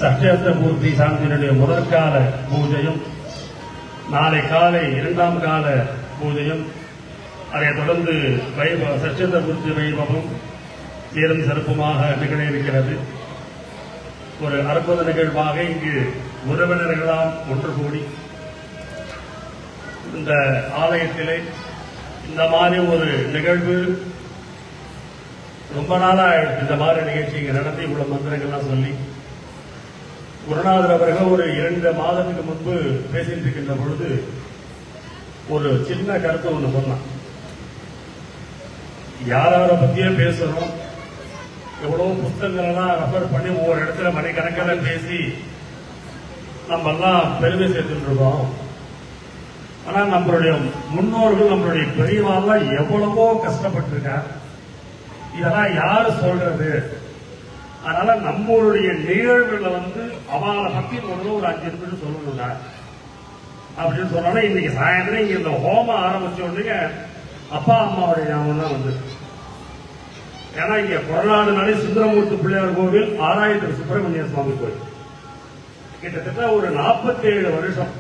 சஷ்டபூர்த்தி சாந்தியினுடைய முதற்கால பூஜையும், நாளை காலை இரண்டாம் கால பூஜையும், அதைத் தொடர்ந்து சஷ்டபூர்த்தி வைபவம் சீரும் சிறப்புமாக நிகழ இருக்கிறது. ஒரு அற்புத நிகழ்வாக இங்கு உறவினர்களால் ஒன்று கூடி இந்த ஆலயத்திலே இந்த மாதிரி ஒரு நிகழ்வு ரொம்ப நாளா இந்த மாதிரி நிகழ்ச்சி இங்க நடத்தி இவ்வளவு மந்திரங்கள்லாம் சொல்லி குருநாதர் அவர்கள் ஒரு 2 மாதத்துக்கு முன்பு பேசிட்டு இருக்கின்ற பொழுது ஒரு சின்ன கருத்து ஒண்ணு சொன்னான். யாரை பத்தியே பேசுறோம், எவ்வளவு புத்தகங்கள் எல்லாம் ரெஃபர் பண்ணி ஒவ்வொரு இடத்துல மணிக்கணக்கில் பேசி நம்ம எல்லாம் பெருமை சேர்த்துட்டு இருக்கோம். ஆனா நம்மளுடைய முன்னோர்கள், நம்மளுடைய பெரியவாள்லாம் எவ்வளவோ கஷ்டப்பட்டிருக்காங்க. இதெல்லாம் யாரு சொல்றது? அதனால நம்மளுடைய நிகழ்வுகளை அவளை பத்தி முதல்ல ஒரு 5 நிமிஷம் சொல்லணும்ல அப்படின்னு சொன்னோன்னா, இன்னைக்கு சாயந்தரம் இங்க இந்த ஹோமம் ஆரம்பிச்ச உடனே அப்பா அம்மாவுடைய ஞாபகம் தான் வந்து. ஏன்னா இங்க கொரநாடு சுந்தரமூர்த்தி பிள்ளையார் கோவில், ஆராயத்தில் சுப்பிரமணிய சுவாமி கோவில், கிட்டத்தட்ட ஒரு 47 வருஷம்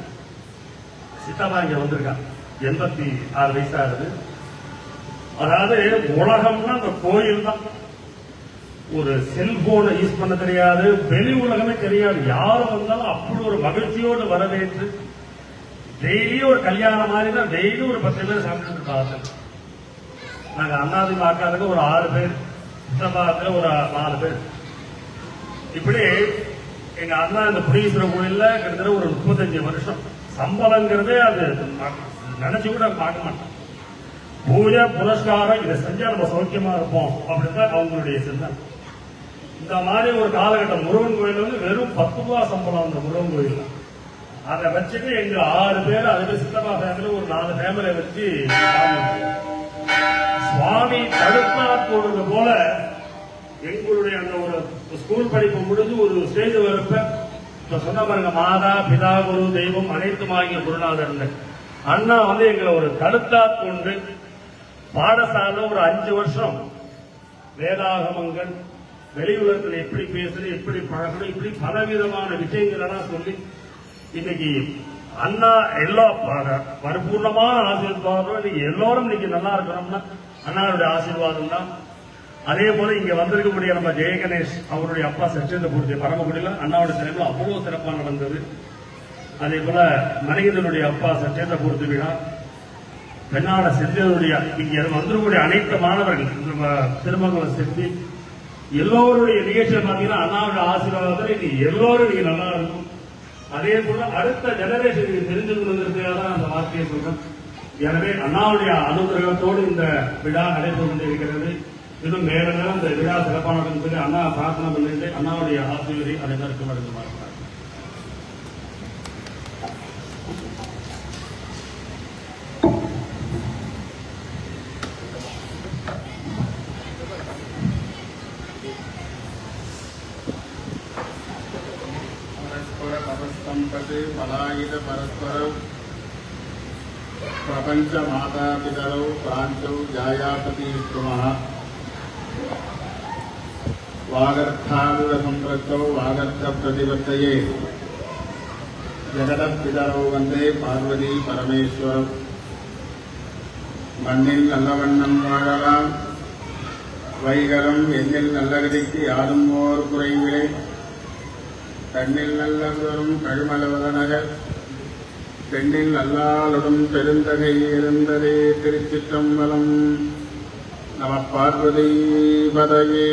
சித்தப்பா இங்க வந்திருக்காங்க. 86 வயசாகுது. அதாவது உலகம்னா அந்த கோயில் தான். ஒரு செல்போனை யூஸ் பண்ண தெரியாது, வெளி உலகமே தெரியாது. யாரும் வந்தாலும் அப்படி ஒரு மகிழ்ச்சியோடு வரவேற்று டெய்லி ஒரு கல்யாணம் மாதிரி தான். டெய்லி ஒரு 10 பேர் சாப்பிட்டு இருக்காங்க. நாங்க அண்ணாதி அக்காதுக்கு ஒரு 6 பேர், சித்தப்பாத்துல ஒரு 4 பேர். இப்படி எங்க அண்ணா இந்த புரீஸ்வரர் கோயில்ல கிட்டத்தட்ட ஒரு 35 வருஷம். சம்பளங்கிறதே அது நினைச்சு கூட பார்க்க மாட்டோம். பூஜை புரஸ்காரம் இதை செஞ்சா நம்ம சௌக்கியமா இருப்போம் அப்படின்னு அவங்களுடைய சிந்தனை. இந்த மாதிரி ஒரு காலகட்டம் முருகன் கோயில் வெறும் 10 ரூபா சம்பளம். அந்த முருகன் கோயில் அதை வச்சுட்டு எங்க 6 பேர், அதுக்கு சித்தப்பா ஃபேமிலி ஒரு 4 ஃபேமிலியை வச்சு சுவாமி தடுப்பா போடுறது போல எங்களுடைய அந்த ஒரு ஸ்கூல் படிப்பு முடிஞ்சு ஒரு ஸ்டேஜ் வரப்ப சொன்ன பாருங்க, மாதா பிதா குரு தெய்வம் அனைத்துமாகிய குருநாதர் அண்ணா எங்களை ஒரு கருத்தா கொண்டு பாடசாலை ஒரு 5 வருஷம் வேதாகமங்கள், வெளி உலகத்தில் எப்படி பேசுறது, எப்படி பழகணும், இப்படி பலவிதமான விஷயங்கள் எல்லாம் சொல்லி இன்னைக்கு அண்ணா எல்லா பரிபூர்ணமான ஆசீர்வாதம். நீங்க எல்லாரும் இன்னைக்கு நல்லா இருக்கணும்னா அண்ணாவுடைய ஆசீர்வாதம் தான். அதே போல இங்க வந்திருக்கக்கூடிய நம்ம ஜெயகணேஷ் அவருடைய அப்பா சச்சிந்தபூர்த்தி பரமக்குடியில அண்ணாவுடைய தலைமையில் அவ்வளவு சிறப்பாக நடந்தது. அதே போல மணிகண்டனுடைய அப்பா சச்சிந்தபூர்த்தி விழா, பெண்ணாட செந்திலுடைய இங்க வந்திருக்கக்கூடிய அனைத்து மாணவர்கள், திருமங்கலம் செந்தி எல்லோருடைய நிகழ்ச்சியில் பாத்தீங்கன்னா அண்ணாவுடைய ஆசீர்வாதத்தில் இன்னைக்கு எல்லோரும் நீங்க நல்லா இருக்கும். அதே போல அடுத்த ஜெனரேஷனுக்கு தெரிஞ்சுக்கணுங்கிறதுக்காக தான் அந்த வார்த்தையை சொல்றேன். எனவே அண்ணாவுடைய அனுகிரகத்தோடு இந்த விழா நடைபெற்று கொண்டிருக்கிறது. இன்னும் மேல இந்த விழா சிறப்பான சொல்லி அண்ணா பிரார்த்தனை பண்ணிட்டு அண்ணாவுடைய ஆசிரியரை அனைவருக்கும் வழங்குமாறு. பலாயுத பரஸ்பரம் பிரபஞ்ச மாதா பிதரௌ பிராஞ்சௌ ஜாயாபதி விஷ்ணுமஹ வாகர்த்தாவிட சம்பிரத்தௌ வாகர்த்த பிரதிபத்தையே ஜெகதப் பிதரௌ வந்தே பார்வதி பரமேஸ்வரம். மண்ணில் நல்லவண்ணம் வாழலாம் வைகரம் எண்ணில் நல்லகதிக்கு யாரும் ஓர் குறைவிலே தண்ணில் நல்லவரும் கழுமலவதனகர் பெண்ணில் அல்லாளுடன் பெருந்தகை இருந்ததே. திருச்சிற்றம்பலம். நம பார்வதி பதையே.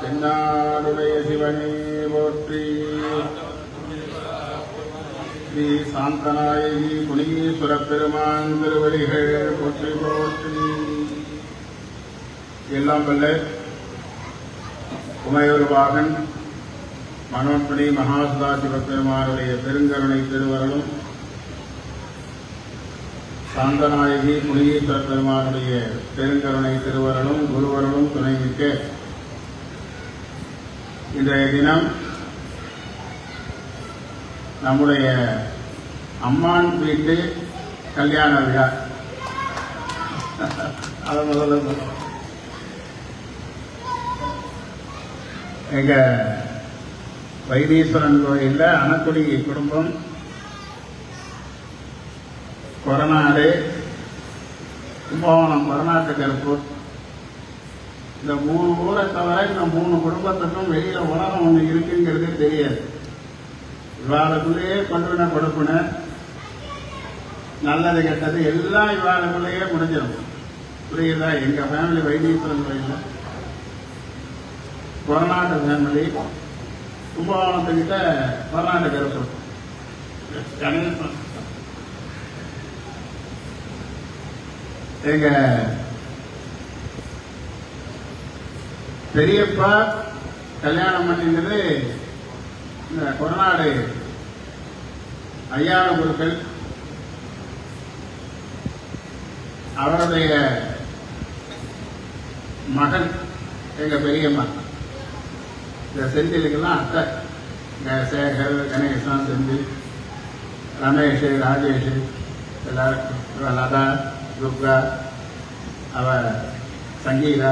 தென்னாடுடைய சிவனே போற்றி. ஸ்ரீ சாந்தநாயகி குணீஸ்வர பெருமான் திருவடிகள் போற்றி போற்றி. எல்லாம் வல்ல உமையொருவாகன் மனோன்மணி மகாசுதா சிவபெருமானுடைய பெருங்கருணை திருவருளும், சாந்தநாயகி குணீஸ்வர பெருமானுடைய பெருங்கருணை திருவருளும் குருவருளும் துணை மிக்க இன்றைய தினம் நம்முடைய அம்மான் வீட்டு கல்யாண விழா. அதை முதல்ல எங்க வைத்தீஸ்வரன் கோயில்ல அணக்குடி குடும்பம், கொரநாடு, கும்பகோணம் கொரநாட்டு கருப்பூர், இந்த 3 ஊரை தவிர இந்த 3 குடும்பத்துக்கும் வெளியில உலகம் ஒண்ணு இருக்குங்கிறது தெரியாது. இவாளுக்குள்ளேயே கொள்வின கொடுப்பின, நல்லது கெட்டது எல்லாம் இவாளுக்குள்ளேயே முடிஞ்சிடும். புரியுதா? எங்க ஃபேமிலி வைத்தீஸ்வரன் கோயில்ல, கொரநாட்டு ஃபேமிலி, கும்பகோணத்துக்கிட்ட கொரநாட்டு கருப்பூர், கணேசன். எங்க பெரியப்பா கல்யாணம் பண்ணினது இந்த கொரநாடு ஐயாவ குருக்கள். அவருடைய மகன் எங்க பெரியம்மா. இந்த செந்திலுக்கெல்லாம் அத்தை. சேகர், கணேசன், செந்தில், ரமேஷ், ராஜேஷ், எல்லாருக்கும், லதா, துர்கா, அவ சங்கீதா,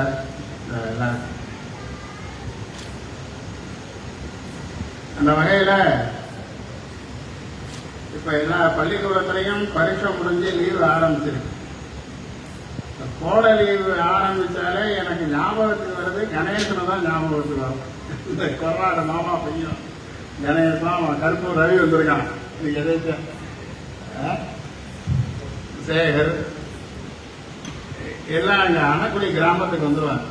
எல்லாம். அந்த வகையில இப்ப எல்லா பள்ளிக்கூடத்திலையும் பரீட்சை முடிஞ்சு லீவு ஆரம்பிச்சிருக்கு. கோடை லீவு ஆரம்பிச்சாலே எனக்கு ஞாபகத்துக்கு வருது, கணேசனை தான் ஞாபகத்துக்கு வரும். இந்த கொரநாடு மாமா பையன் கணேசன், கருப்பூர் ரவி வந்திருக்கான். இன்னைக்கு எதாச்சும் சேகர் எல்லாம் அங்க அணக்குடி கிராமத்துக்கு வந்துருவாங்க.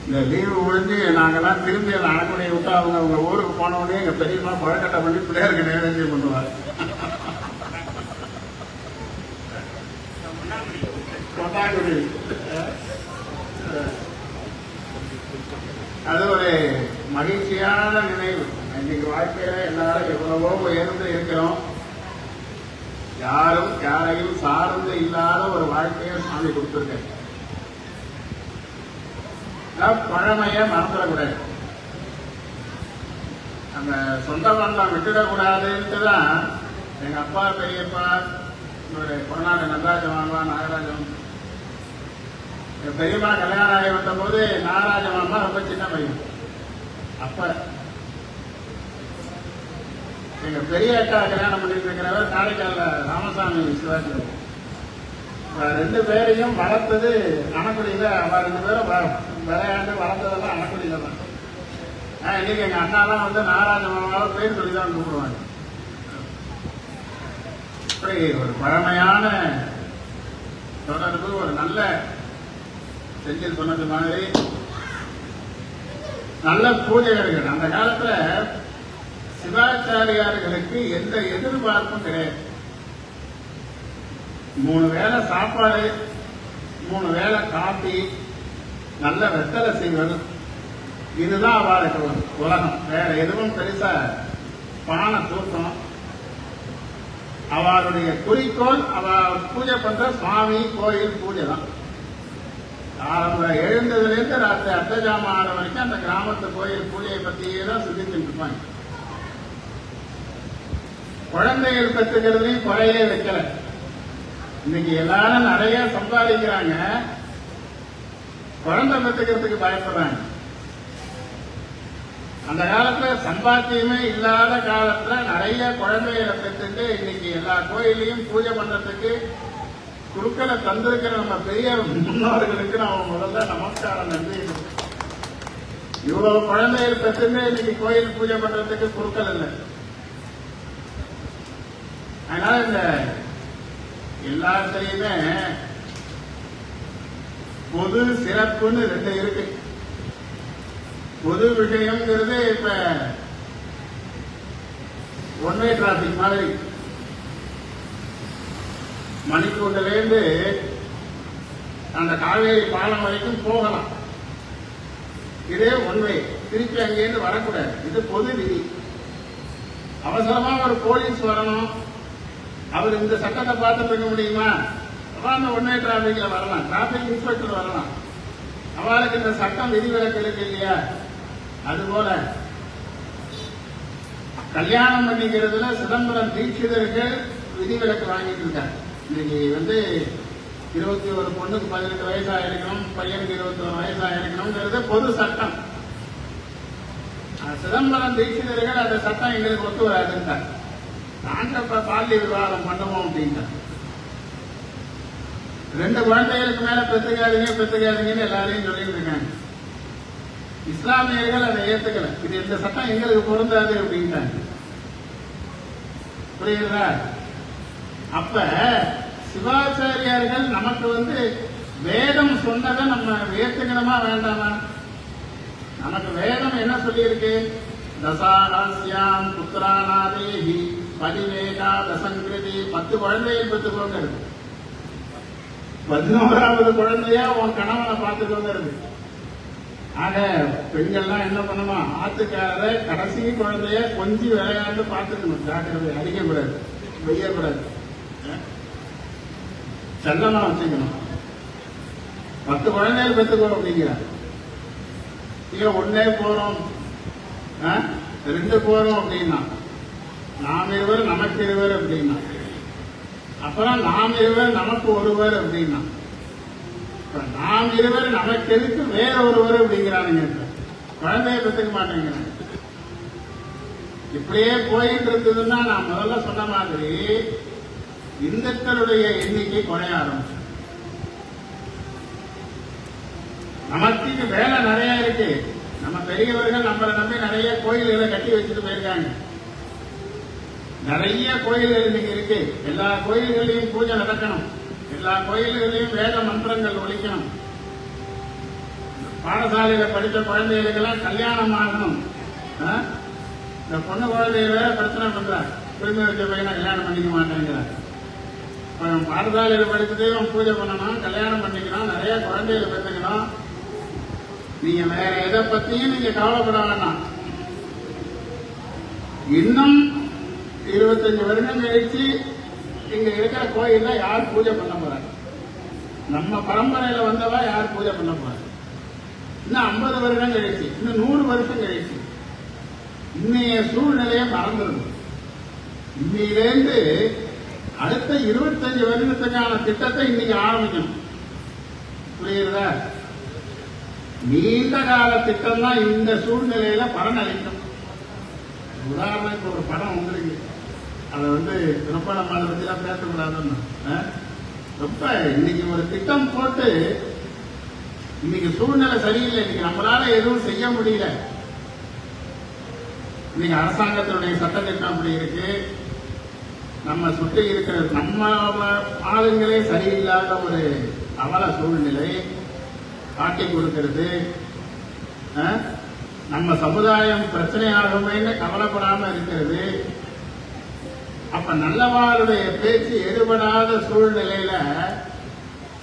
இந்த லீவு முடிஞ்சு நாங்கெல்லாம் திரும்பி அந்த அணக்குடியை விட்டு அவங்க ஊருக்கு போன உடனே எங்க பெரியம்மா பழக்கட்டை பண்ணி பிள்ளையாருக்கு நேரஞ்சியம் பண்ணுவாங்க. கொட்டாக்குடி. அது ஒரு மகிழ்ச்சியான நினைவு. இன்னைக்கு வாழ்க்கையில எல்லாரும் எவ்வளவோ உயர்ந்து இருக்கிறோம். யாரும் யாரையும் சார்ந்து இல்லாத ஒரு வாழ்க்கையை சாமி கொடுத்திருக்க. பழமைய மறந்துடக்கூடாது. அந்த சொந்த பந்தம் விட்டுடக்கூடாதுன்ட்டு தான் எங்க அப்பா, பெரியப்பா, கொரநாடு நடராஜமாமா, நாகராஜன், பெரியம்மா கல்யாணம் ஆகி வந்த போது நாகராஜமாமா ரொம்ப சின்ன பையன். அப்ப எங்க பெரிய அக்கா கல்யாணம் பண்ணிட்டு இருக்கிறவர் காரைக்கால ராமசாமி சிவாஜி. 2 பேரையும் வளர்த்தது அணக்குடியில. அவ 2 பேரும் விளையாண்டு வளர்த்ததெல்லாம் அணக்குடியில தான். இன்னைக்கு எங்க அண்ணாலாம் வந்து நாகராஜமாவால பேர் சொல்லிதான் கூப்பிடுவாங்க. இப்படி ஒரு பழமையான தொடர்பு, ஒரு நல்ல செஞ்சில் சொன்னது மாதிரி நல்ல பூஜைகள். அந்த காலத்துல சிவாச்சாரியார்களுக்கு எந்த எதிர்பார்ப்பும் கிடையாது. 3 வேளை சாப்பாடு, 3 வேளை காபி, நல்ல வெத்தலை செய்வது, இதுதான் அவளுக்கு உலகம். வேற எதுவும் பெருசா பானை தூக்கம். அவளுடைய குறிக்கோள் அவ பூஜை பண்ற சுவாமி கோயில் பூஜை தான். எழுந்ததுல இருந்து ராத்திரி அர்த்தஜாமம் ஆன வரைக்கும் அந்த கிராமத்து கோயில் பூஜையை பத்தியே தான் சிந்திச்சுட்டு இருப்பாங்க. குழந்தைகள் பெற்றுக்கிறதுலையும் குறையே வைக்கல. இன்னைக்கு எல்லாரும் நிறைய சம்பாதிக்கிறாங்க, குழந்தை பெற்றுக்கிறதுக்கு பயப்படுறாங்க. அந்த காலத்துல சம்பாத்தியமே இல்லாத காலத்துல நிறைய குழந்தைகளை பெற்றுட்டு இன்னைக்கு எல்லா கோயிலையும் பூஜை பண்றதுக்கு குருக்களை தந்திருக்கிற நம்ம பெரிய முன்னோர்களுக்கு நம்ம முதல்ல நமஸ்காரம், நன்றி. இவ்வளவு குழந்தைகள் பெற்றுட்டு இன்னைக்கு கோயில் பூஜை பண்றதுக்கு குருக்கள் இல்லை. அதனால இந்த எல்லாத்திலையுமே பொது சிறப்புன்னு 2 இருக்கு. பொது விஷயம்ங்கிறது இப்ப ஒன்வே டிராபிக் மாதிரி. மணிக்கூண்டிலிருந்து அந்த காவேரி பாலம் வரைக்கும் போகலாம். இதே ஒன்வே, திருப்பி அங்கேருந்து வரக்கூடாது. இது பொது விதி. அவசரமா ஒரு போலீஸ் வரணும், அவர் இந்த சட்டத்தை பார்த்துட்டு இருக்க முடியுமா? அந்த ஒன்வே டிராபிக்ல வரலாம், டிராபிக் இன்ஸ்பெக்டர் வரலாம். அவளுக்கு இந்த சட்டம் விதிவிலக்கு இருக்கு இல்லையா? அதுபோல கல்யாணம் பண்ணிக்கிறதுல சிதம்பரம் தீட்சிதர்கள் விதிவிலக்கு வாங்கிட்டு இருக்காங்க. இன்னைக்கு 21 பொண்ணுக்கு 18 வயசா இருக்கணும், பையனுக்கு 21 வயசா இருக்கணும். வேணுங்கிறது பொது சட்டம். சிதம்பரம் தீட்சிதர்கள் அந்த சட்டம் எங்களுக்கு ஒத்து வராதுன்றார். நாங்க பால்ய விவாதம் பண்ணுவோம் அப்படின்ட்டார். 2 குழந்தைகளுக்கு மேல பெற்றுக்காதீங்கன்னு எல்லாரையும் சொல்லிட்டு இருக்காங்க. இஸ்லாமியர்கள் அதை ஏத்துக்கல. இது இந்த சட்டம் எங்களுக்கு பொருந்தாது அப்படின்ட்டாங்க. புரியுதா? அப்ப சிவாச்சாரியார்கள் நமக்கு வேதம் சொன்னதை நம்ம ஏத்துக்கணுமா வேண்டாமா? நமக்கு வேதம் என்ன சொல்லியிருக்கு? தசாகாசியாம் புத்திராநாதேஹி பதிவேகா தசங்கிருதி 10 குழந்தைகள் பெற்றுக்கோங்க இருக்கு. 11வது குழந்தையா உன் கணவனை பார்த்துக்கோங்க இருக்கு. ஆக பெண்கள்லாம் என்ன பண்ணுமா? ஆத்துக்காரர கடைசி குழந்தைய கொஞ்சம் விளையாண்டு பார்த்துக்கணும். ஜாக்கிரதை, அடிக்கக்கூடாது, வெய்யக்கூடாது, செல்லமா வச்சுக்கணும். 10 குழந்தைகள் பெற்றுக்கோ அப்படிங்கிறார். இல்ல 1 போறோம் 2 போறோம் அப்படின்னா, நாம் இருவர் நமக்கு இருவர் அப்படின்னா, அப்புறம் நாம் இருவர் நமக்கு ஒருவர் அப்படின்னா, நாம் இருவர் நமக்கு எதுக்கு வேற ஒருவர் அப்படிங்கிறானுங்க. குழந்தைய பெற்றுக்க மாட்டேங்கிறாங்க. இப்படியே போயிட்டு இருந்ததுன்னா நான் முதல்ல சொன்ன மாதிரி இந்துக்களுடைய எண்ணிக்கை குறைய ஆரம்பிச்சு. நமக்கு வேலை நிறைய இருக்கு. நம்ம பெரியவர்கள் நம்மளை நம்பி நிறைய கோயில்களை கட்டி வச்சுட்டு போயிருக்காங்க. நிறைய கோயில்கள் இன்னைக்கு இருக்கு. எல்லா கோயில்களையும் பூஜை நடக்கணும். எல்லா கோயில்களையும் வேத மந்திரங்கள் ஒழிக்கணும். பாடசாலையில படித்த குழந்தைகளுக்கெல்லாம் கல்யாணம் ஆகணும். இந்த பொண்ணு குழந்தைய வேற பிரச்சனை பண்றாங்க. குடும்ப வச்ச பையனை கல்யாணம் பண்ணிக்க மாட்டேங்கிறாங்க. பாடசாலையில படிச்சுட்டு பூஜை பண்ணணும், கல்யாணம் பண்ணிக்கணும், நிறைய குழந்தைகளை பெற்றுக்கணும். நீங்க வேற எதை பத்தியும் நீங்க கவலைப்பட வேண்டாம். இன்னும் 25 வருடம் கழிச்சு இங்க இருக்கிற கோயில்ல யார் பூஜை பண்ண போறாங்க? நம்ம பரம்பரையில வந்தவா யார் பூஜை பண்ண போறாங்க? இன்னும் 50 வருடம் கழிச்சு, இன்னும் 100 வருஷம் கழிச்சு இன்னைய சூழ்நிலையை மறந்துடும். இன்னையிலேருந்து அடுத்த 25 வருடத்துக்கான திட்டத்தை இன்னைக்கு ஆரம்பிக்கணும். புரியுதா? நீண்ட கால திட்டம் தான் இந்த சூழ்நிலையில பலன் அளிக்கும். உதாரணத்துக்கு ஒரு படம் வந்திருக்கு. அதை ரொம்ப நம்ம அதை பத்தி எல்லாம் பேசக்கூடாதுன்னு ரொம்ப இன்னைக்கு ஒரு திட்டம் போட்டு, இன்னைக்கு சூழ்நிலை சரியில்லை, இன்னைக்கு நம்மளால எதுவும் செய்ய முடியல. இன்னைக்கு அரசாங்கத்தினுடைய சட்ட திட்டம் அப்படி இருக்கு. நம்ம சுற்றி இருக்கிற நம்ம ஆளுங்களே சரியில்லாத ஒரு அவல சூழ்நிலை காட்டி கொடுக்கிறது. நம்ம சமுதாயம் பிரச்சனையாகுமேன்னு கவலைப்படாம இருக்கிறது. அப்ப நல்லவாளுடைய பேச்சு எடுபடாத சூழ்நிலையில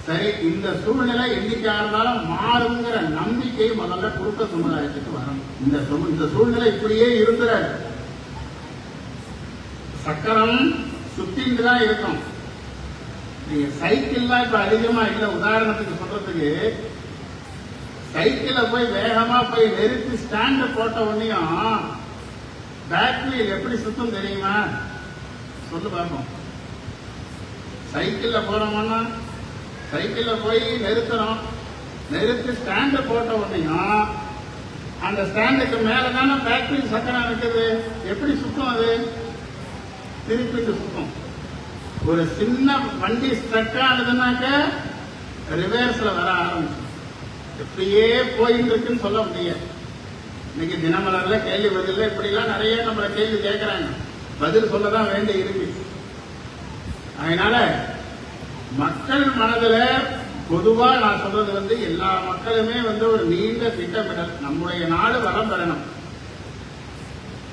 சரி, இந்த சூழ்நிலை என்னைக்கா இருந்தாலும் மாறுங்கிற நம்பிக்கை முதல்ல குறுக்க சமுதாயத்துக்கு வரணும். இந்த சூழ்நிலை இப்படியே இருந்துறாரு. சக்கரம் சுத்தின்னு தான் இருக்கும். நீங்க சைக்கிள்லாம் இப்ப அதிகமா இல்ல. உதாரணத்துக்கு சொல்றதுக்கு, சைக்கிள போய் வேகமா போய் நிறுத்தி ஸ்டாண்ட் போட்ட உடனேயும் பேட்டரி எப்படி சுத்தம் தெரியுமா? சொல்லு பார்ப்போம். சைக்கிள்ல போறோம்னா சைக்கிள்ல போய் நிறுத்துறோம். நிறுத்தி ஸ்டாண்ட் போட்ட உடனேயும் அந்த ஸ்டாண்டுக்கு மேலதானே பேட்டரி சக்கரம் இருக்குது. எப்படி சுத்தம்? அது திருப்பிட்டு சுத்தம். ஒரு சின்ன வண்டி ஸ்ட்ரக் ஆனதுனாக்க ரிவர்ஸ்ல வர ஆரம்பிச்சு எப்படியே போயிட்டு இருக்குன்னு சொல்ல முடியாது. இன்னைக்கு தினமலர்ல கேள்வி பதில் இப்படிலாம் நிறைய நம்மள கேள்வி கேட்கிறாங்க. பதில் சொல்லதான் வேண்டி இருக்கு. அதனால மக்கள் மனதுல பொதுவா நான் சொல்றது எல்லா மக்களுமே ஒரு நீண்ட திட்டமிடல். நம்முடைய நாடு வளம் பெறணும்.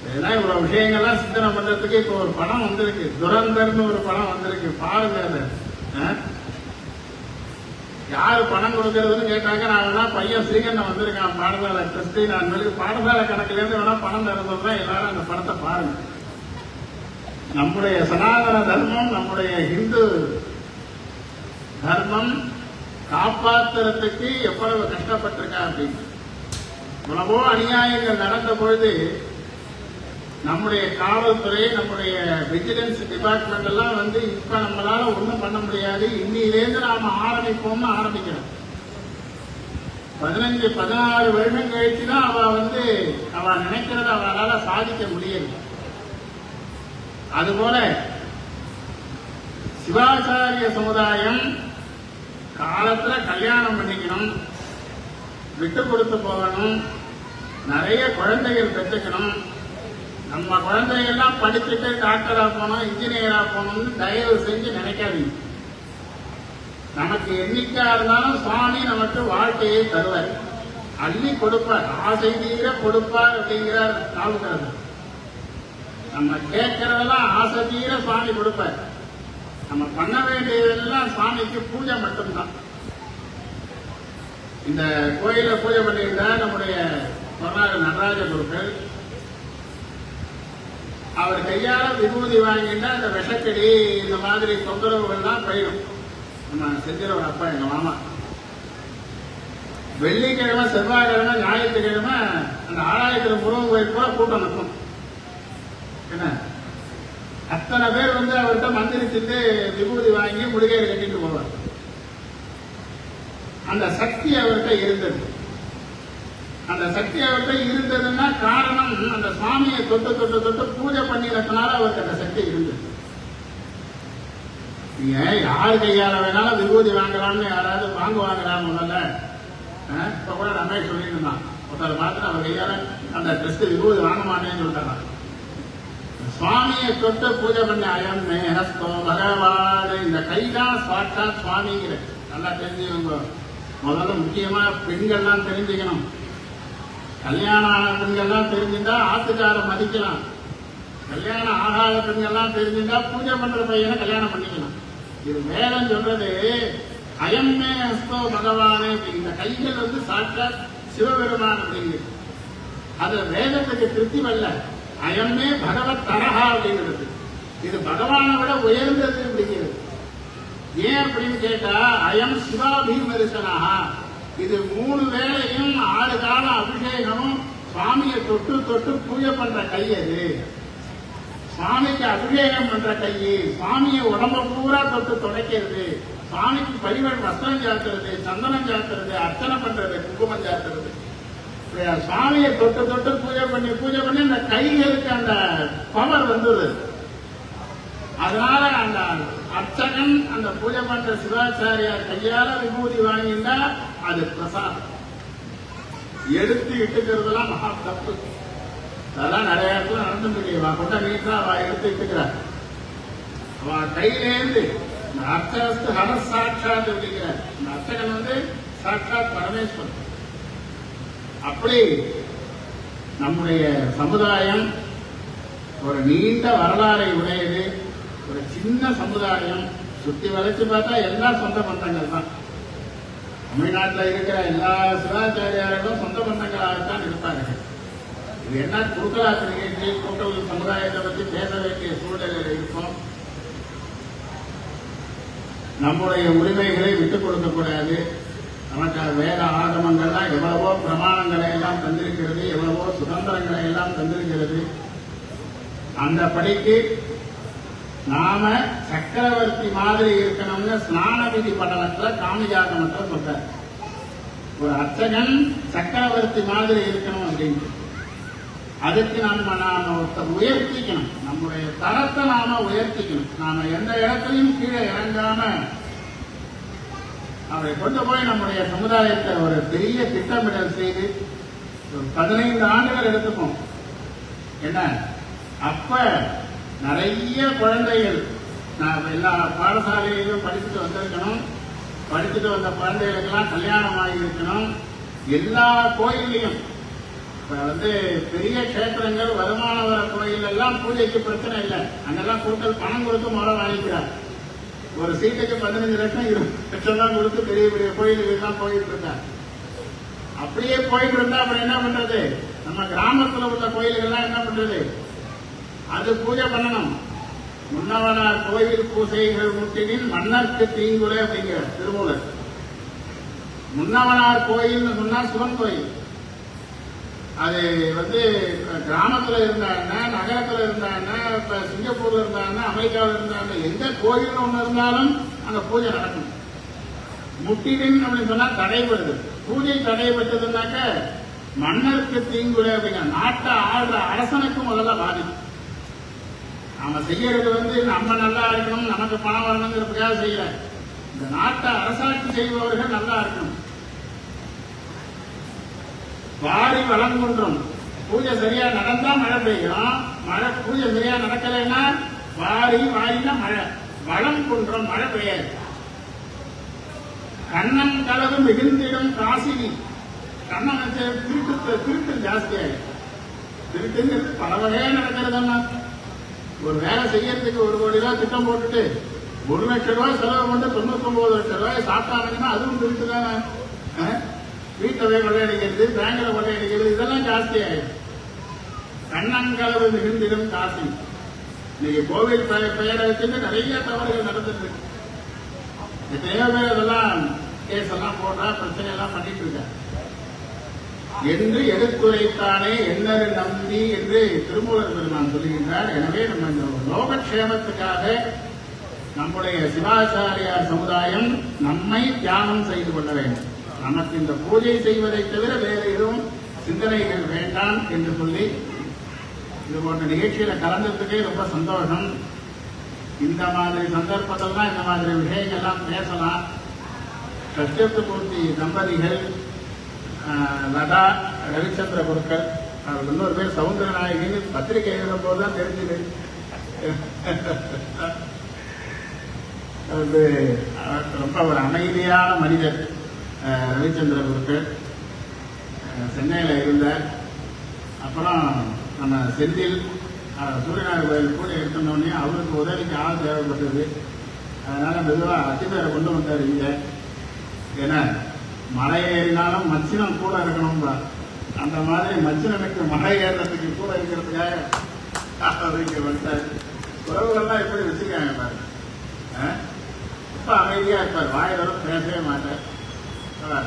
இதெல்லாம் இவ்வளவு விஷயங்கள்லாம் சிந்தனை பண்றதுக்கு இப்ப ஒரு படம் வந்திருக்கு. துரந்தர்னு ஒரு படம் வந்திருக்கு. பாருங்க. அதை யாரு பணம் கொடுக்கறதுன்னு கேட்டாங்க. நான் வேணா பையன் ஸ்ரீகண்டன் வந்திருக்கான் பாடசாலை ட்ரஸ்டி. நான் பாடசாலை கணக்குல இருந்து வேணா பணம் தர சொல்றேன். எல்லாரும் அந்த படத்தை பாருங்க. நம்முடைய சனாதன தர்மம், நம்முடைய இந்து தர்மம் காப்பாற்றுறதுக்கு எவ்வளவு கஷ்டப்பட்டிருக்கா அப்படின்னு. எவ்வளவோ அநியாயங்கள் நடந்த பொழுது நம்முடைய காவல்துறை, நம்முடைய விஜிலன்ஸ் டிபார்ட்மெண்ட் எல்லாம் இப்ப நம்மளால ஒண்ணும் பண்ண முடியாது, இன்னிலேருந்து நாம ஆரம்பிப்போம்னு ஆரம்பிக்கிறோம். 15-16 வருஷம் கழிச்சுதான் அவ நினைக்கிறத அவளால சாதிக்க முடியல. அதுபோல சிவாச்சாரிய சமுதாயம் காலத்துல கல்யாணம் பண்ணிக்கணும், விட்டு கொடுத்து போகணும், நிறைய குழந்தைகள் பெற்றுக்கணும். நம்ம குழந்தைகள்லாம் படிச்சுட்டு டாக்டரா போனோம், இன்ஜினியரா போகணும்னு தயவு செஞ்சு நினைக்காதீங்க. நமக்கு என்னைக்கா இருந்தாலும் சுவாமி நமக்கு வாழ்க்கையை தருவார், அள்ளி கொடுப்பார், ஆசை தீர கொடுப்பார் அப்படிங்கிறார் நாவுக்கரசர். நம்ம கேட்கறதெல்லாம் ஆசை தீர சுவாமி கொடுப்பார். நம்ம பண்ண வேண்டியதெல்லாம் சுவாமிக்கு பூஜை மட்டும்தான். இந்த கோயில பூஜை பண்ணியிருந்தா நம்முடைய பொருளாளர் நடராஜ குருக்கள், அவர் கையால விபூதி வாங்கிட்டா அந்த விஷக்கடி இந்த மாதிரி தொந்தரவுகள்லாம் போயிடும். நம்ம செஞ்சிடவர் அப்பா எங்க மாமா வெள்ளிக்கிழமை, செவ்வாய்க்கிழமை, ஞாயிற்றுக்கிழமை அந்த ஆலயத்துல முருகன் கோயில் கூட கூட்டம் நிற்கும். என்ன அத்தனை பேர் அவர்கிட்ட மந்திரிச்சுட்டு விபூதி வாங்கி முடுகையில கட்டிட்டு போவார். அந்த சக்தி அவர்கிட்ட இருந்தது. அந்த சக்தி அவர்கிட்ட இருந்ததுன்னா காரணம் அந்த சுவாமியை தொட்டு தொட்டு தொட்டு பூஜை பண்ணினதுனால அவருக்கு அந்த சக்தி இருந்தது. நீங்க யாரு கையால வேணாலும் விபூதி வாங்கலாம்னு யாராவது வாங்குவாங்களா? முதல்ல இப்ப கூட ரமேஷ் சொல்லிட்டு இருந்தான், ஒருத்தர் பார்த்துட்டு அவர் கையால அந்த ட்ரெஸ் விபூதி வாங்க மாட்டேன்னு சொல்லிட்டாங்க. சுவாமியை தொட்டு பூஜை பண்ண அயம் மேஹஸ்தோ பகவான், இந்த கைதான் சாட்சாத் சுவாமிங்கிற நல்லா தெரிஞ்சுக்கோங்க. முதல்ல முக்கியமா பெண்கள்லாம் தெரிஞ்சுக்கணும். கல்யாணம் ஆன பெண்கள்லாம் தெரிஞ்சுட்டா ஆத்துக்கார மதிக்கலாம். கல்யாணம் ஆகாத பெண்கள்லாம் தெரிஞ்சுட்டா பூஜை பண்ற பையனை கல்யாணம் பண்ணிக்கலாம். இது வேதம் சொல்றது அயம்மே ஹஸ்தோ பகவானே. இந்த கைகள் சாட்சாத் சிவபெருமான் அப்படிங்கிறது. அது வேதத்துக்கு திருப்தி வரல. அயம்மே பகவத் தரஹா அப்படிங்கிறது. இது பகவானை விட உயர்ந்தது அப்படிங்கிறது. ஏன் அப்படின்னு கேட்டா அயம் சிவாபிமரிசனஹா. இது 3 வேளையும் 6 காலம் அபிஷேகமும் சுவாமியை தொட்டு தொட்டு பூஜை பண்ற கை. அது சுவாமிக்கு அபிஷேகம் பண்ற கை. சுவாமியை உடம்ப பூரா தொட்டு துடைக்கிறது, சுவாமிக்கு பரிவள் வஸ்திரம் சாத்துறது, சந்தனம் சாத்துறது, அர்ச்சனை பண்றது, குங்குமம் சாத்துறது. சுவாமியை தொட்டு தொட்டு பூஜை பண்ணி அந்த கைகளுக்கு அந்த பவர் வந்தது. அதனால அந்த அர்ச்சகன் அந்த பூஜை பண்ற சிவாச்சாரியார் கையால விபூதி வாங்கினா அது பிரசாதம். எடுத்து இட்டுக்கிறதுலாம் மகா தப்பு. அதெல்லாம் நிறைய இடத்துல நடந்துட்டு கொண்ட நீட்டா அவ எடுத்து இட்டுக்கிறார். அவ கையிலேருந்து இந்த அர்ச்சகஸ்து ஹர சாட்சாத் அப்படிங்கிறார். இந்த அர்ச்சகன் சாட்சாத் பரமேஸ்வரன். அப்படி நம்முடைய சமுதாயம் ஒரு நீண்ட வரலாறை உடையது. ஒரு சின்ன சமுதாயம். சுத்தி வளைச்சு பார்த்தா எல்லா சொந்த பந்தங்கள் தான். தமிழ்நாட்டில் இருக்கிற எல்லா சிவாச்சாரியார்களும் சொந்த பந்தங்களாகத்தான் இருப்பார்கள். இது என்ன குறுக்கலாத்து நிகழ்ச்சி, கூட்டல் சமுதாயத்தை பற்றி பேச வேண்டிய சூழ்நிலையில் இருக்கும். நம்முடைய உரிமைகளை விட்டுக் கொடுக்க கூடாது. நமக்கு வேத ஆகமங்கள்லாம் எவ்வளவோ பிரமாணங்களை எல்லாம் தந்திருக்கிறது, எவ்வளவோ சுதந்திரங்களை எல்லாம் தந்திருக்கிறது. அந்த படிக்கு நாம சக்கரவர்த்தி மாதிரி இருக்கணும்னு ஸ்நான விதி படலத்துல காமியாகமத்துல சொல்ற. ஒரு அர்ச்சகன் சக்கரவர்த்தி மாதிரி இருக்கணும் அப்படின்னு. அதுக்கு நாம உயர்த்திக்கணும். நம்முடைய தரத்தை நாம உயர்த்திக்கணும். நாம எந்த இடத்துலையும் கீழே இறங்காம அவரை கொண்டு போய் நம்முடைய சமுதாயத்தை ஒரு பெரிய திட்டமிடல் செய்து 15 ஆண்டுகள் எடுத்துப்போம். என்ன அப்ப நிறைய குழந்தைகள் எல்லா பாடசாலையிலும் படிச்சுட்டு வந்திருக்கணும். படிச்சுட்டு வந்த குழந்தைகளுக்கெல்லாம் கல்யாணம் ஆகியிருக்கணும். எல்லா கோயிலையும் பெரிய கஷேத்திரங்கள், வருமான வர கோயில் எல்லாம் பூஜைக்கு பிரச்சனை இல்லை. அங்கெல்லாம் கூட்டல் பணம் கொடுத்து முறை வாங்கிக்கிறார். ஒரு சீட்டுக்கு 15 லட்சம் 20 லட்சம் தான் கொடுத்து பெரிய பெரிய கோயிலுக்கு எல்லாம் போயிட்டு இருந்தார். அப்படியே போயிட்டு இருந்தா அப்புறம் என்ன பண்றது? நம்ம கிராமத்துல உள்ள கோயில்கள்லாம் என்ன பண்றது? அது பூஜை பண்ணணும். முன்னவனார் கோயில் பூசைகள் முட்டினின் மன்னருக்கு தீங்குலை அப்படிங்கிற திருமூலர். முன்னவனார் கோயில்னு சொன்னா சிவன் கோயில். அது கிராமத்துல இருந்தாங்கன்னா, நகரத்துல இருந்தாங்கன்னா, இப்ப சிங்கப்பூர்ல இருந்தாங்கன்னா, அமெரிக்காவில் இருந்தாங்கன்னா, எந்த கோயில் ஒண்ணு இருந்தாலும் அங்க பூஜை நடக்கும். முட்டினின் அப்படின்னு சொன்னா தடைபடுது. பூஜை தடைபட்டதுன்னாக்க மன்னருக்கு தீங்கு விளைவிங்க, நாட்டை ஆள்ற அரசனுக்கு முதல்ல பாதிக்கும். நாம செய்யறது நம்ம நல்லா இருக்கணும், நமக்கு பணம் வரணுங்கிறதுக்காக செய்யல. இந்த நாட்டை அரசாட்சி செய்பவர்கள் நல்லா இருக்கணும். வாரி வளம் குன்றம் பூஜை சரியா நடந்தா மழை பெய்யும், மழை பூஜை சரியா நடக்கலைன்னா வாரினா மழை, வளம் குன்றம் மழை பெய்யாது. கண்ணம் கலவு மிகுந்திடும் காசினி, கண்ணம் திருட்டு ஜாஸ்தியாயிடும். திருட்டுங்கிறது பல வகையா நடக்கிறதுன்னா, ஒரு வேலை செய்யறதுக்கு 1 கோடி ரூபாய் திட்டம் போட்டுட்டு 1 லட்சம் ரூபாய் செலவு பண்ணி 99 லட்சம் ரூபாய் சாப்பிட்டாங்கன்னா அதுவும் திருட்டு தானே. வீட்டை கொள்ளையடிக்கிறது, பேங்க்ல கொள்ளையடிக்கிறது, இதெல்லாம் ஜாஸ்தி ஆயிடும். கண்ணங்கலவு மிகுந்திடும் காசி. இன்னைக்கு கோவில் பெயரை வச்சுட்டு நிறைய தவறுகள் நடந்துட்டு இருக்கு. எத்தனையோ பேர் அதெல்லாம் கேஸ் எல்லாம் போட்டா பிரச்சனை எல்லாம் பண்ணிட்டு இருக்க என்று எடுத்துரைத்தானே என்னரு நம்பி என்று திருமூலர் பெருமான் சொல்லுகின்றார். எனவே நம்ம இந்த லோகக்ஷேமத்துக்காக நம்முடைய சிவாச்சாரியார் சமுதாயம் நம்மை தியானம் செய்து கொள்ள வேண்டும். நமக்கு இந்த பூஜை செய்வதை தவிர வேறு எதுவும் சிந்தனைகள் வேண்டாம் என்று சொல்லி இது போன்ற நிகழ்ச்சியில கலந்ததுக்கே ரொம்ப சந்தோஷம். இந்த மாதிரி சந்தர்ப்பத்தில்தான் இந்த மாதிரி விஷயங்கள்லாம் பேசலாம். சத்யத்துமூர்த்தி தம்பதிகள் லதா ரவிச்சந்திர குருக்கள், அவர் இன்னொரு பேர் சவுந்தரநாயகின்னு பத்திரிகை எழுதும் போதுதான் தெரிஞ்சது. ரொம்ப ஒரு அமைதியான மனிதர் ரவிச்சந்திர குருக்கள். சென்னையில் இருந்தார். அப்புறம் நம்ம செந்தில் சூரியநாராயண கோயில் கூட எடுத்தோடனே அவருக்கு உதவிக்கு ஆள் தேவைப்பட்டது. அதனால மெதுவாக அத்திப்பேரை கொண்டு வந்தார் இங்க. ஏன்னா மலை ஏறினாலும் மச்சினம் கூட இருக்கணும்பா, அந்த மாதிரி மச்சினனுக்கு மலை ஏறுறதுக்கு கூட இருக்கிறதுக்காக அவர் இங்க வந்தார். உறவுகள்லாம் எப்படி வச்சிருக்காங்க பாருங்க. ரொம்ப அமைதியா இருப்பார், வாயிலும் பேசவே மாட்டார்.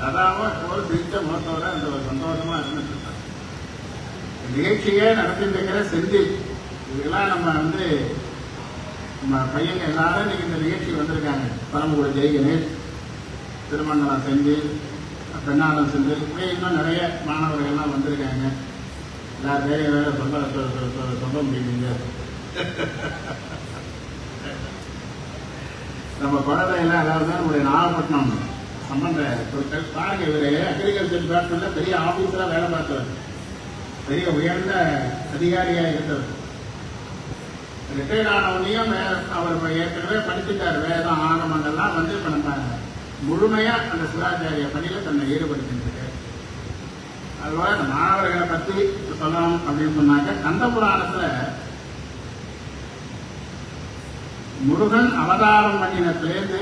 கதாவும் போல பிடித்த முகத்தோட அந்த ஒரு சந்தோஷமா இருந்துட்டு இருப்பார். நிகழ்ச்சியே நடத்திட்டு இருக்கிற செந்தில், இதெல்லாம் நம்ம நம்ம பையங்க எல்லாரும் இன்னைக்கு இந்த நிகழ்ச்சி வந்திருக்காங்க. பரமக்குடி ஜெய்கணேஷ், திருமண்டலம் செந்தில், பெண்ணாளம் செந்தில், இப்படி இன்னும் நிறைய மாணவர்கள்லாம் வந்திருக்காங்க. எல்லாரும் வேற சொல்ல முடியுங்க. நம்ம குழந்தைகள்லாம் எல்லாருமே நம்முடைய நாகப்பட்டினம் சம்பந்த பொருட்கள் பாருங்க. இவரு அக்ரிகல்ச்சர் டிபார்ட்மெண்ட்ல பெரிய ஆபீஸரா வேலை பார்த்தவர், பெரிய உயர்ந்த அதிகாரியா இருந்தவர். ரிட்டையர்ட் ஆனவனையும் அவர் ஏற்கனவே படிச்சுட்டார். வேதம் ஆகமங்கள்லாம் இப்ப நம்ம முழுமையா அந்த சிவாச்சாரிய பணியில தன்னை ஈடுபடுத்திட்டு. அதுபோல இந்த மாணவர்களை பத்தி சொல்லணும் அப்படின்னு சொன்னாக்க, கந்த புராணத்துல முருகன் அவதாரம் பண்ணினத்திலேருந்து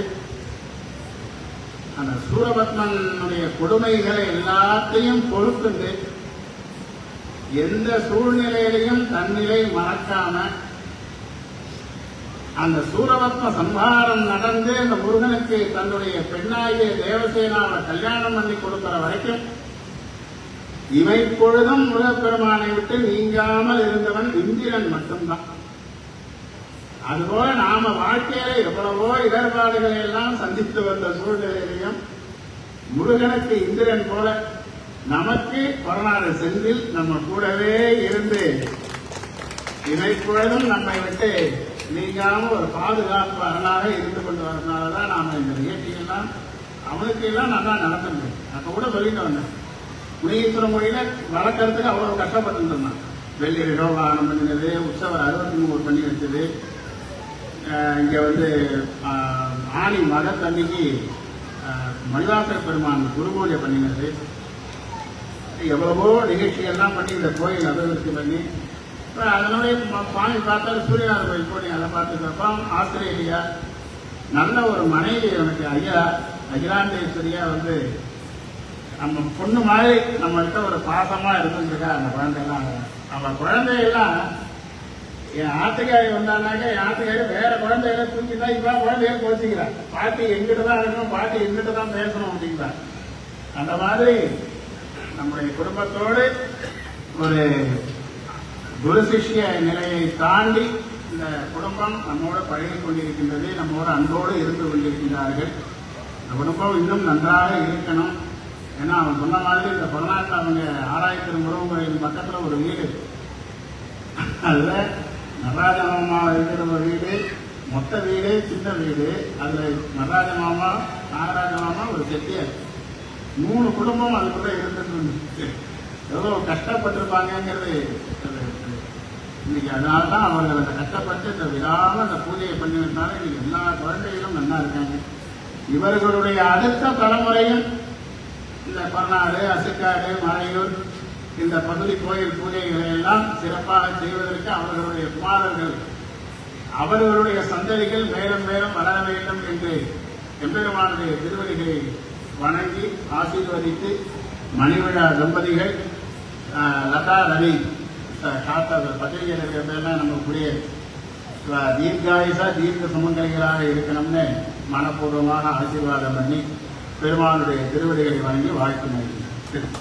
அந்த சூரபத்மனுடைய கொடுமைகளை எல்லாத்தையும் பொறுத்துண்டு எந்த சூழ்நிலையிலையும் தன்னிலை மறக்காம அந்த சூரபத்ம சம்ஹாரம் நடந்து அந்த முருகனுக்கு தன்னுடைய பெண்ணாகிய தேவசேனாவை கல்யாணம் பண்ணி கொடுக்கிற வரைக்கும் இமைப்பொழுதும் முருகப்பெருமானை விட்டு நீங்காமல் இருந்தவன் இந்திரன் மட்டும்தான். அதுபோல நாம வாழ்க்கையில எவ்வளவோ இடர்பாடுகளை எல்லாம் சந்தித்து வந்த சூழ்நிலையிலையும் முருகனுக்கு இந்திரன் போல நமக்கு கொரோனாடு செந்தில் நம்ம கூடவே இருந்து இமைப்பொழுதும் நம்மை விட்டு நீங்காம ஒரு பாதுகாப்பு அரணாக இருந்து கொண்டு வரதுனாலதான் நாம இந்த நிகழ்ச்சியெல்லாம் அவனுக்கு எல்லாம் நல்லா நடந்தது. அப்ப கூட சொல்லிட்டு வந்தேன், முனீஸ்வர மொழியில வளர்க்கறதுக்கு அவ்வளவு கஷ்டப்பட்டு இருந்தான். வெள்ளி ரோகானம் பண்ணினது, உற்சவர் 63 பண்ணி வச்சது, இங்க ஆணி மதத்தன்னைக்கு மணிவாசர் பெருமான் குரு பூஜை பண்ணினது, எவ்வளவோ நிகழ்ச்சிகள்லாம் பண்ணி இந்த கோயில் அபிவிருத்தி பண்ணி அதனால சுவாமி பார்த்தாலும் சூரியநாத கோயில் போய் அதை பார்த்துக்கிறப்ப ஆஸ்திரேலியா நல்ல ஒரு மனைவி எனக்கு ஐயா அகிலாண்டேஸ்வரியா நம்ம பொண்ணு மாதிரி நம்மகிட்ட ஒரு பாசமா இருந்துருக்கா. அந்த குழந்தையெல்லாம் நம்ம குழந்தையெல்லாம் என் ஆத்துக்காரி வந்தானாக்க என் ஆத்துக்காரி வேற குழந்தைகளை தூக்கிட்டா இப்ப குழந்தைய கோச்சிக்கிறா, பாட்டி எங்கிட்ட தான் இருக்கணும், பாட்டி எங்கிட்ட தான் பேசணும் அப்படிங்கிறா. அந்த மாதிரி நம்முடைய குடும்பத்தோடு ஒரு குரு சிஷ்ய நிலையை தாண்டி இந்த குடும்பம் நம்மோடு பழகி கொண்டிருக்கின்றது, நம்மோடு அன்போடு இருந்து கொண்டிருக்கின்றார்கள். இந்த குடும்பம் இன்னும் நன்றாக இருக்கணும். ஏன்னா அவன் சொன்ன மாதிரி இந்த கொரோனாக்கு அவங்க ஆராய்ச்சி முருகன் பக்கத்துல ஒரு வீடு, அதுல நடராஜ மாமா இருக்கிற ஒரு வீடு, மொத்த வீடு சின்ன வீடு, அதுல நடராஜ மாமா நாகராஜ மாமா ஒரு செட்டியார், 3 குடும்பம் அதுக்குள்ள இருந்துட்டு இருந்துச்சு. எவ்வளவு கஷ்டப்பட்டிருப்பாங்கிறது இன்னைக்கு. அதனால்தான் அவர்கள் அந்த கஷ்டப்பட்டு இந்த விடாம அந்த பூஜையை பண்ணிவிட்டாலும் இன்னைக்கு எல்லா குழந்தைகளும் நல்லா இருக்காங்க. இவர்களுடைய அடுத்த தலைமுறையும் இந்த கொரநாடு, அசுக்காடு, மறையூர் இந்த பகுதி கோயில் பூஜைகளை எல்லாம் சிறப்பாக செய்வதற்கு அவர்களுடைய குமாரர்கள், அவர்களுடைய சந்ததிகள் மேலும் மேலும் வளர வேண்டும் என்று எம்பெருமானுடைய திருவடிகளை வணங்கி ஆசீர்வதித்து மணிவிழா தம்பதிகள் லதா ரவி பத்திரிகையாளர்கள் பேர்லாம் நமக்குரிய தீர்காயுசா தீர்க்க சுமங்கலிகளாக இருக்கணும்னு மனப்பூர்வமாக ஆசீர்வாதம் பண்ணி பெருமானுடைய திருவடிகளை வணங்கி வாழ்த்து நல்கிறேன்.